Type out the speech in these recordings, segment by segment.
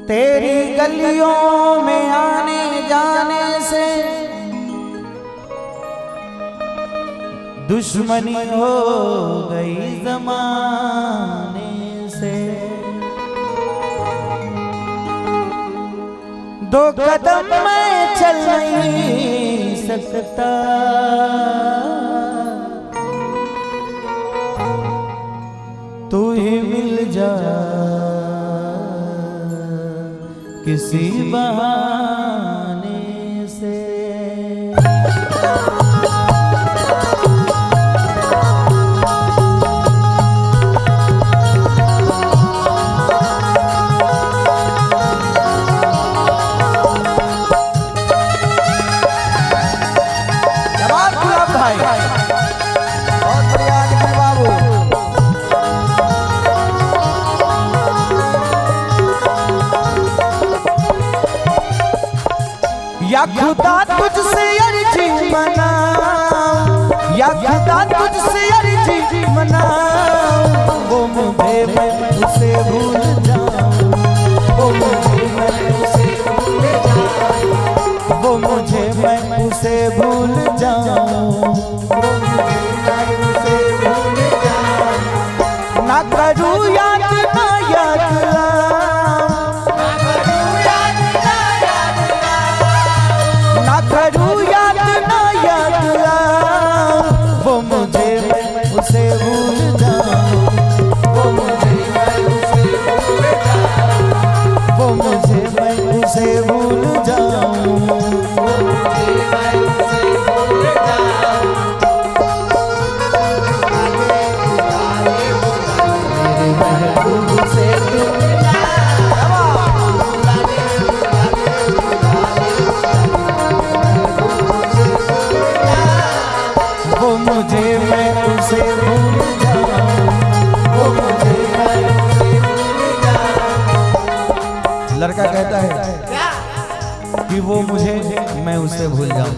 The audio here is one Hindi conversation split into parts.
तेरी गलियों में आने जाने से दुश्मनी हो गई ज़माने से। दो कदम मैं चल नहीं सकता, तू ही मिल जा किसी बहाने से। भाई बहुत बढ़िया निखिल बाबू। या खुदा तुझसे अर्जी मनाऊं, या खुदा तुझसे अर्जी मनाऊं, वो मुझे मैं उसे भूल जाऊं, वो मुझे मैं उसे भूल जाऊं, वो मुझे मैं उसे भूल जाऊं, ना करूं याद ना याद ना करूं याद ना याद वो मुझे मैं उसे भूल जाऊं, वो मुझे मैं उसे भूल जाऊं, वो मुझे मैं उसे भूल जाऊं, वो मुझे मैं उसे भूल जाऊं। मेरे महबूब से वो मुझे मैं उसे भूल जाऊं, वो मुझे मैं उसे भूल जाऊं। लड़का कहता है कि वो मुझे मैं उसे भूल जाऊं।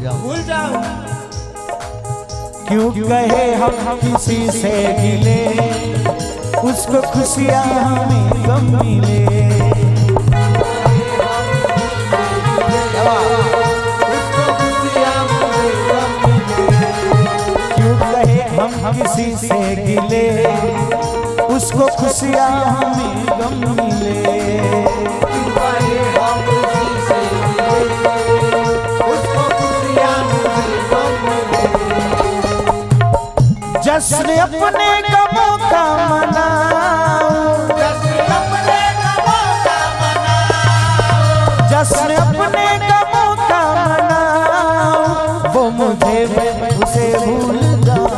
क्यों कहे हम किसी से मिले, उसको खुशियां हमें गम मिले। हम किसी से गिले, उसको खुशियां हमें गम मिले। हम किसी से गिले, उसको खुशियां हमें गम मिले। जश्न अपने गमों का मनाऊं, जश्न अपने गमों का मनाऊं, जश्न अपने गमों का मनाऊं, वो मुझे मैं उसे भूल जाऊं,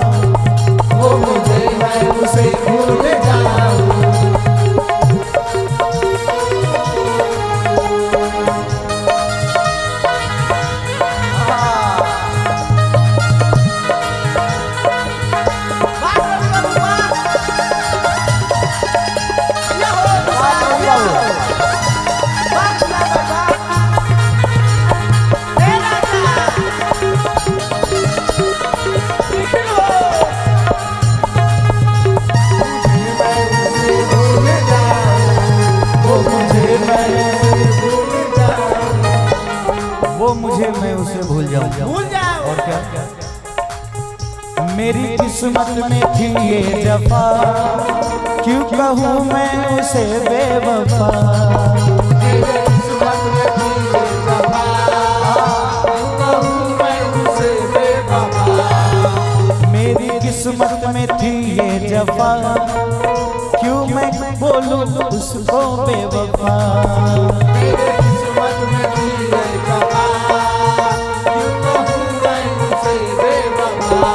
वो मुझे मैं उसे भूल जाऊं। वो मुझे मैं उसे भूल जाऊं। और क्या मेरी किस्मत में थी ये जफा, क्यों कहूँ मैं उसे बेवफा। मेरी किस्मत में थी ये जफा, क्यों कहूँ मैं उसे बेवफा। मेरी किस्मत में थी ये जफा, क्यों मैं बोलूं उसको बेवफा। मेरी किस्मत में थी ये जफा, क्यों कहूँ मैं उसे बेवफा।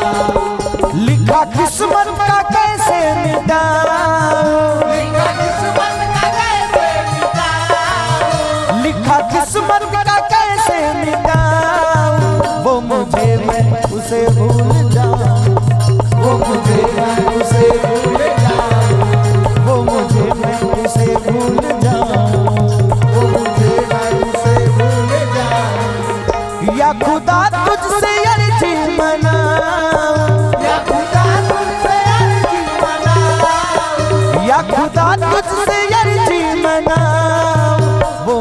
लिखा किस्मत का कैसे मिटाऊं, लिखा किस्मत का कैसे मिटाऊं, लिखा किस्मत का कैसे मिटाऊं। वो मुझे मैं उसे भूल जाऊं, वो मुझे मैं उसे भूल जाऊं, वो मुझे मैं उसे भूल जाऊं, वो मुझे मैं उसे भूल जाऊं। या खुदा तुझसे अर्जी मनाऊं, या खुदा तुझसे अर्जी मनाऊं, या खुदा तुझसे अर्जी मनाऊं, वो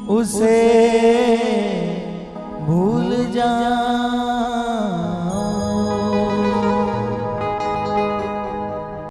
उसे भूल जाऊं।